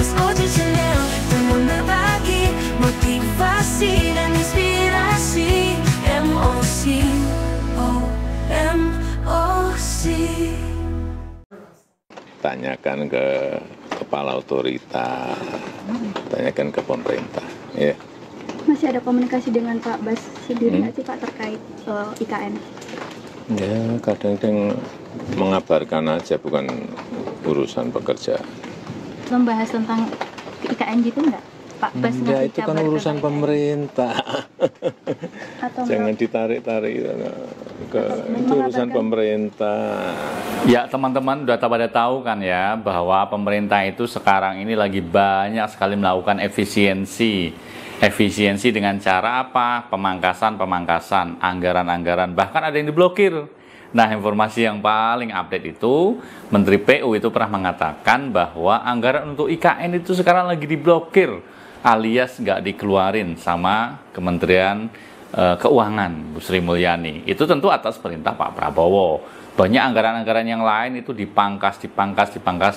Mas Oji Channel dengan berbagi motivasi dan inspirasi. MOC, MOC. Tanyakan ke kepala otorita, tanyakan ke pemerintah. Ya. Masih ada komunikasi dengan Pak Bas sendiri nggak sih Pak terkait IKN? Ya, kadang-kadang mengabarkan aja, bukan urusan pekerjaan. Membahas tentang IKN gitu nggak? Pak Bas ya, itu kan urusan pemerintah. Jangan ditarik-tarik itu urusan pemerintah. Ya, teman-teman udah pada tahu kan ya bahwa pemerintah itu sekarang ini lagi banyak sekali melakukan efisiensi dengan cara apa? Pemangkasan anggaran-anggaran, bahkan ada yang diblokir. Nah, informasi yang paling update itu Menteri PU itu pernah mengatakan bahwa anggaran untuk IKN itu sekarang lagi diblokir, alias nggak dikeluarin sama Kementerian Keuangan Bu Sri Mulyani. Itu tentu atas perintah Pak Prabowo. Banyak anggaran-anggaran yang lain itu dipangkas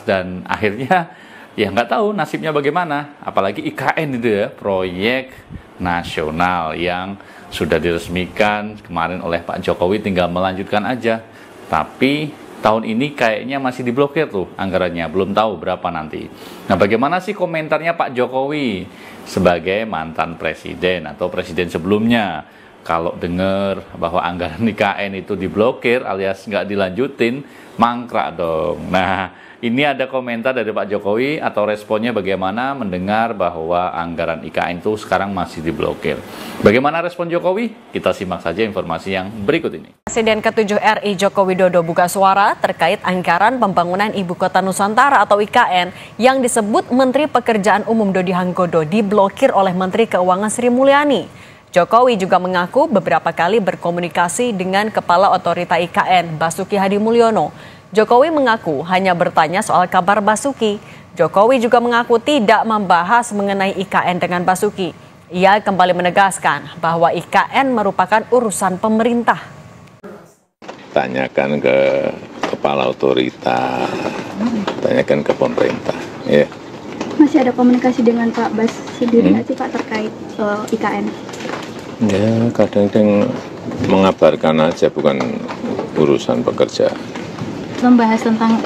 dan akhirnya ya nggak tahu nasibnya bagaimana. Apalagi IKN itu ya, proyek nasional yang sudah diresmikan kemarin oleh Pak Jokowi, tinggal melanjutkan aja. Tapi tahun ini kayaknya masih diblokir tuh anggarannya, belum tahu berapa nanti. Nah, bagaimana sih komentarnya Pak Jokowi sebagai mantan presiden atau presiden sebelumnya? Kalau dengar bahwa anggaran IKN itu diblokir alias nggak dilanjutin, mangkrak dong. Nah, ini ada komentar dari Pak Jokowi atau responnya bagaimana mendengar bahwa anggaran IKN itu sekarang masih diblokir. Bagaimana respon Jokowi? Kita simak saja informasi yang berikut ini. Presiden ke-7 RI Joko Widodo buka suara terkait anggaran pembangunan Ibu Kota Nusantara atau IKN yang disebut Menteri Pekerjaan Umum Dodi Hanggodo diblokir oleh Menteri Keuangan Sri Mulyani. Jokowi juga mengaku beberapa kali berkomunikasi dengan Kepala Otorita IKN Basuki Hadi Mulyono. Jokowi mengaku hanya bertanya soal kabar Basuki. Jokowi juga mengaku tidak membahas mengenai IKN dengan Basuki. Ia kembali menegaskan bahwa IKN merupakan urusan pemerintah. Tanyakan ke kepala otorita, tanyakan ke pemerintah. Ya. Masih ada komunikasi dengan Pak Bas sendiri nggak sih Pak terkait IKN? Ya, kadang-kadang mengabarkan aja, bukan urusan pekerjaan. Membahas tentang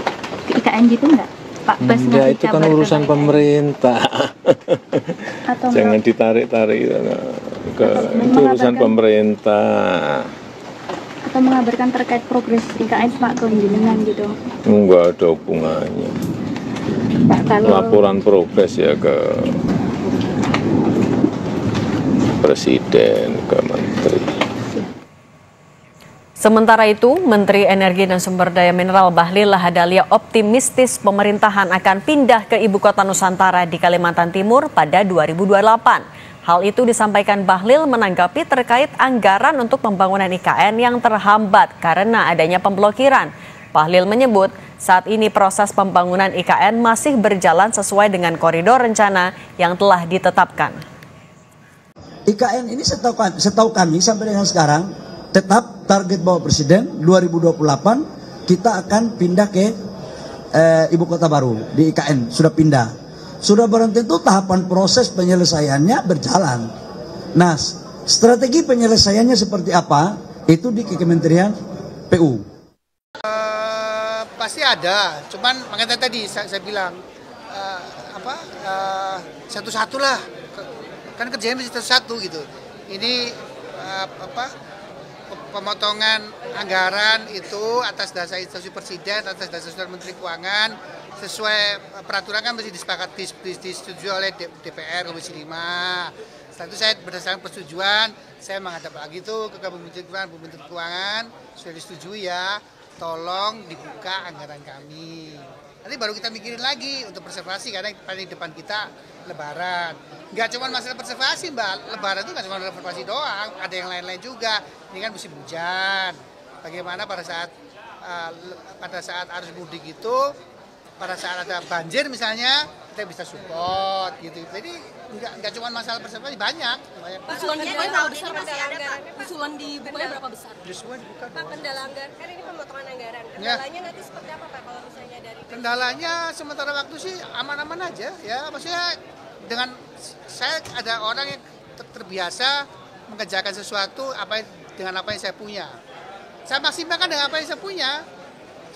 IKN gitu nggak? Pak Bas ya, itu kan urusan pemerintah. Jangan ditarik-tarik itu urusan pemerintah. Atau mengabarkan terkait progres IKN Pak ke jenengan gitu? Enggak ada hubungannya. Pak, kalau laporan progres ya ke presiden, ke menteri. Sementara itu, Menteri Energi dan Sumber Daya Mineral Bahlil Lahadalia optimistis pemerintahan akan pindah ke Ibu Kota Nusantara di Kalimantan Timur pada 2028. Hal itu disampaikan Bahlil menanggapi terkait anggaran untuk pembangunan IKN yang terhambat karena adanya pemblokiran. Bahlil menyebut saat ini proses pembangunan IKN masih berjalan sesuai dengan koridor rencana yang telah ditetapkan. IKN ini setahu kami sampai dengan sekarang tetap target Bapak Presiden 2028 kita akan pindah ke ibu kota baru di IKN, sudah pindah. Sudah barang tentu tahapan proses penyelesaiannya berjalan. Nah, strategi penyelesaiannya seperti apa? Itu di Kementerian PU. Pasti ada, cuman makanya tadi saya bilang satu-satu lah. Kan kerjanya mesti satu gitu. Ini pemotongan anggaran itu atas dasar instruksi presiden, atas dasar menteri keuangan, sesuai peraturan kan mesti disetujui oleh DPR Komisi 5. Setelah itu saya berdasarkan persetujuan, saya menghadap lagi tuh ke Menteri Keuangan, sudah disetujui ya, tolong dibuka anggaran kami. Nanti baru kita mikirin lagi untuk preservasi karena paling depan kita Lebaran. Nggak cuma masalah preservasi Mbak, Lebaran itu nggak cuma preservasi doang, ada yang lain-lain juga. Ini kan musim hujan. Bagaimana pada saat arus mudik itu, pada saat ada banjir misalnya, kita bisa support gitu. Jadi nggak cuma masalah persepsi, banyak. Usulan di bukanya berapa besar Mas? Usulan di bukanya berapa besar? Pak, kendala anggaran, kan ini pemotongan anggaran. Kendalanya nanti seperti apa Pak kalau misalnya dari kendalanya sementara waktu sih aman-aman aja ya. Maksudnya dengan saya ada orang yang terbiasa mengerjakan sesuatu dengan apa yang saya punya. Saya maksimalkan dengan apa yang saya punya.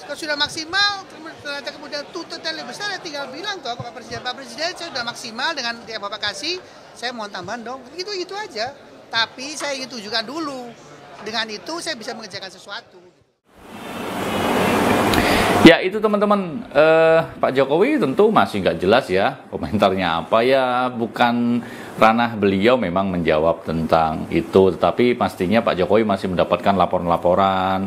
Kalau sudah maksimal, ternyata kemudian tuntutnya lebih besar, ya tinggal bilang tuh Pak Presiden saya sudah maksimal dengan yang Bapak kasih, saya mau tambahan dong. Gitu aja. Tapi saya ingin tunjukkan dulu. Dengan itu saya bisa mengerjakan sesuatu. Ya itu teman-teman, Pak Jokowi tentu masih nggak jelas ya komentarnya apa ya, bukan ranah beliau memang menjawab tentang itu, tetapi pastinya Pak Jokowi masih mendapatkan laporan-laporan,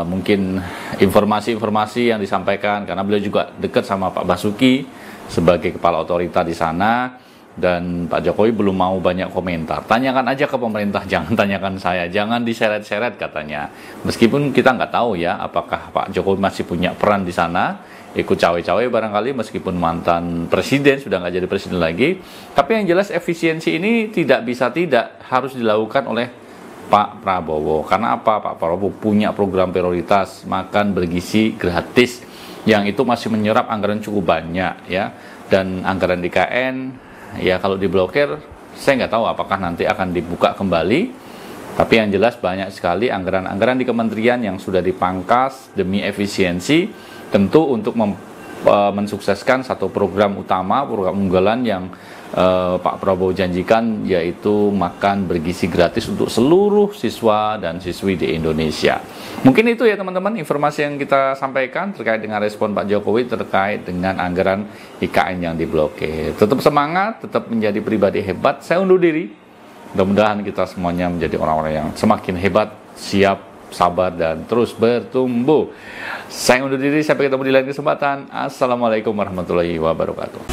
mungkin informasi-informasi yang disampaikan karena beliau juga dekat sama Pak Basuki sebagai kepala otorita di sana. Dan Pak Jokowi belum mau banyak komentar. Tanyakan aja ke pemerintah, jangan tanyakan saya, jangan diseret-seret katanya. Meskipun kita nggak tahu ya, apakah Pak Jokowi masih punya peran di sana, ikut cawe-cawe barangkali meskipun mantan presiden, sudah nggak jadi presiden lagi. Tapi yang jelas efisiensi ini tidak harus dilakukan oleh Pak Prabowo. Karena apa? Pak Prabowo punya program prioritas makan bergizi gratis, yang itu masih menyerap anggaran cukup banyak ya. Dan anggaran IKN ya kalau diblokir, saya nggak tahu apakah nanti akan dibuka kembali. Tapi yang jelas banyak sekali anggaran-anggaran di kementerian yang sudah dipangkas demi efisiensi, tentu untuk mensukseskan satu program utama, program unggulan yang Pak Prabowo janjikan, yaitu makan bergizi gratis untuk seluruh siswa dan siswi di Indonesia. Mungkin itu ya teman-teman informasi yang kita sampaikan terkait dengan respon Pak Jokowi terkait dengan anggaran IKN yang diblokir. Tetap semangat, tetap menjadi pribadi hebat. Saya undur diri. Mudah-mudahan kita semuanya menjadi orang-orang yang semakin hebat, siap, sabar, dan terus bertumbuh. Saya undur diri, sampai ketemu di lain kesempatan. Assalamualaikum warahmatullahi wabarakatuh.